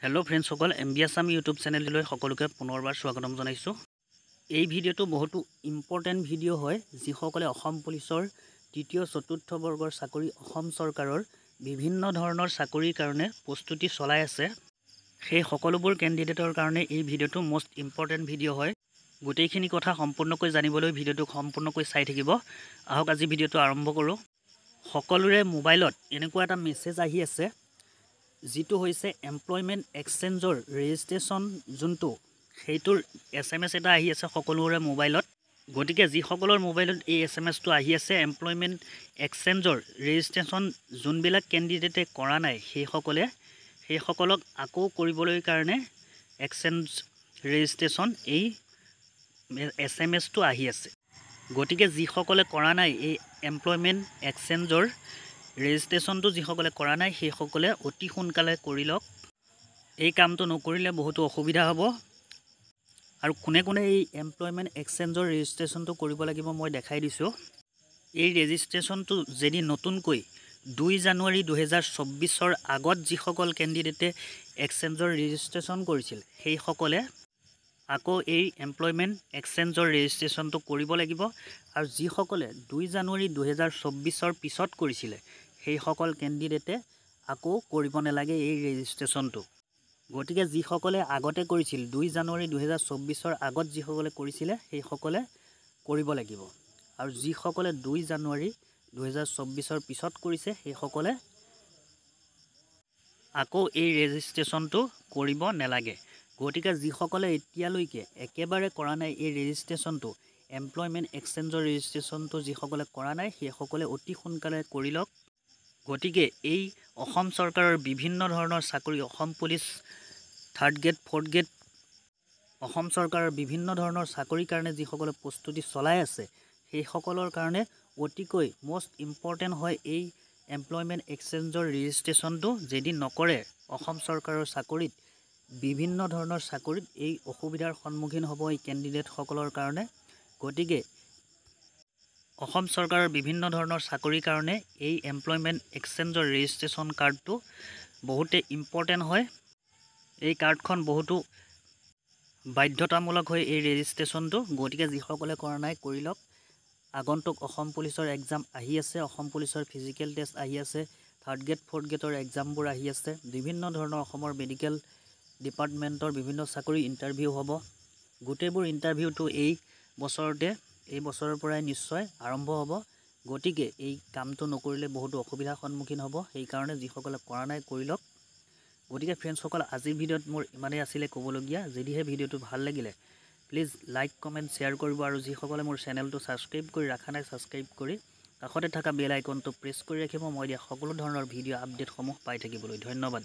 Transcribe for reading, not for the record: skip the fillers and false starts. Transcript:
Hello' ফ্ৰেণ্ডসকল, MB Assam YouTube চেনেললৈ সকলোকে পুনৰবাৰ স্বাগতম জনাইছোঁ। এই ভিডিঅ'টো বহুতো ইম্পৰ্টেণ্ট ভিডিঅ' হয়, যিসকলে অসম পুলিচৰ তৃতীয় চতুৰ্থ বৰ্গৰ চাকৰি অসম চৰকাৰৰ বিভিন্ন ধৰণৰ চাকৰিৰ কাৰণে প্ৰস্তুতি চলাই আছে। সেই সকলোবোৰ কেণ্ডিডেটৰ কাৰণে এই ভিডিঅ'টো মষ্ট ইম্পৰ্টেণ্ট ভিডিঅ' হয়। গোটেইখিনি কথা সম্পূৰ্ণকৈ জানিবলৈ ভিডিঅ'টো সম্পূৰ্ণকৈ চাই থাকিব। আহক আজি ভিডিঅ'টো আৰম্ভ কৰোঁ। সকলোৰে মোবাইলত এনেকুৱা এটা মেছেজ আহি আছে, যিটো হৈছে এমপ্লয়মেণ্ট এক্সচেঞ্জৰ ৰেজিষ্ট্ৰেশ্যন যোনটো, সেইটোৰ SMS এটা আহি আছে সকলোৰে মোবাইলত। গতিকে যিসকলৰ মোবাইলত এই SMS টো আহি আছে, এমপ্লয়মেণ্ট এক্সচেঞ্জৰ ৰেজিষ্ট্ৰেশ্যন যোনবিলাক কেণ্ডিডেটে কৰা নাই সেইসকলক আকৌ কৰিবলৈ কাৰণে এক্সচেঞ্জ ৰেজিষ্ট্ৰেশ্যন এই SMS টো আহি আছে। গতিকে যিসকলে কৰা নাই এই এমপ্লয়মেণ্ট এক্সচেঞ্জৰ ৰেজিষ্ট্ৰেশ্যনটো, যিসকলে কৰা নাই সেইসকলে অতি সোনকালে কৰি লওক। এই কামটো নকৰিলে বহুতো অসুবিধা হ'ব। আৰু কোনে কোনে এই এমপ্লয়মেণ্ট এক্সচেঞ্জৰ ৰেজিষ্ট্ৰেশ্যনটো কৰিব লাগিব মই দেখাই দিছোঁ। এই ৰেজিষ্ট্ৰেশ্যনটো যদি নতুনকৈ 2 জানুৱাৰী 2024 আগত যিসকল কেণ্ডিডেটে এক্সচেঞ্জৰ ৰেজিষ্ট্ৰেশ্যন কৰিছিল, সেইসকলে আকৌ এই এমপ্লয়মেণ্ট এক্সচেঞ্জৰ ৰেজিষ্ট্ৰেশ্যনটো কৰিব লাগিব। আৰু যিসকলে 2 জানুৱাৰী 2024 পিছত কৰিছিলে, সেইসকল কেণ্ডিডেটে আকৌ কৰিব নালাগে এই ৰেজিষ্ট্ৰেশ্যনটো। গতিকে যিসকলে আগতে কৰিছিল 2 জানুৱাৰী 2024 আগত যিসকলে কৰিছিলে সেইসকলে কৰিব লাগিব। আৰু যিসকলে 2 জানুৱাৰী 2024 পিছত কৰিছে সেইসকলে আকৌ এই ৰেজিষ্ট্ৰেশ্যনটো কৰিব নালাগে। গতিকে যিসকলে এতিয়ালৈকে একেবাৰে কৰা নাই এই ৰেজিষ্ট্ৰেশ্যনটো, এমপ্লয়মেণ্ট এক্সচেঞ্জৰ ৰেজিষ্ট্ৰেশ্যনটো যিসকলে কৰা নাই সেইসকলে অতি সোনকালে কৰি লওক। গতিকে এই অসম চৰকাৰৰ বিভিন্ন ধৰণৰ চাকৰি, Assam police 3rd grade 4th grade, Assam চৰকাৰৰ বিভিন্ন ধৰণৰ চাকৰিৰ কাৰণে যিসকলে প্ৰস্তুতি চলাই আছে, সেইসকলৰ কাৰণে অতিকৈ মষ্ট ইম্পৰ্টেণ্ট হয় এই এমপ্লয়মেণ্ট এক্সচেঞ্জৰ ৰেজিষ্ট্ৰেশ্যনটো। যদি নকৰে, অসম চৰকাৰৰ চাকৰিত বিভিন্ন ধৰণৰ চাকৰিত এই অসুবিধাৰ সন্মুখীন হ'ব এই কেণ্ডিডেটসকলৰ কাৰণে। গতিকে অসম চৰকাৰৰ বিভিন্ন ধৰণৰ চাকৰিৰ কাৰণে এই এমপ্লয়মেণ্ট এক্সচেঞ্জৰ ৰেজিষ্ট্ৰেশ্যন কাৰ্ডটো বহুতে ইম্পৰ্টেণ্ট হয়। এই কাৰ্ডখন বহুতো বাধ্যতামূলক হয় এই ৰেজিষ্ট্ৰেশ্যনটো। গতিকে যিসকলে কৰা নাই কৰি লওক। আগন্তুক অসম পুলিচৰ এক্সাম আহি আছে, অসম পুলিচৰ ফিজিকেল টেষ্ট আহি আছে, 3rd গ্ৰেড 4th গ্ৰেডৰ এক্সামবোৰ আহি আছে, বিভিন্ন ধৰণৰ অসমৰ মেডিকেল ডিপাৰ্টমেণ্টৰ বিভিন্ন চাকৰি ইণ্টাৰভিউ হ'ব। গোটেইবোৰ ইণ্টাৰভিউটো এই বছৰৰ পৰাই নিশ্চয় আৰম্ভ হ'ব। গতিকে এই কামটো নকৰিলে বহুতো অসুবিধাৰ সন্মুখীন হ'ব। সেইকাৰণে যিসকলে কৰা নাই কৰি লওক। গতিকে ফ্ৰেণ্ডসকল, আজিৰ ভিডিঅ'ত মোৰ ইমানেই আছিলে ক'বলগীয়া। যদিহে ভিডিঅ'টো ভাল লাগিলে প্লিজ লাইক, কমেণ্ট, শ্বেয়াৰ কৰিব। আৰু যিসকলে মোৰ চেনেলটো ছাবস্ক্ৰাইব কৰি ৰখা নাই, ছাবস্ক্ৰাইব কৰি কাষতে থকা বেল আইকনটো প্ৰেছ কৰি ৰাখিব, মই দিয়া সকলো ধৰণৰ ভিডিঅ' আপডেটসমূহ পাই থাকিবলৈ। ধন্যবাদ।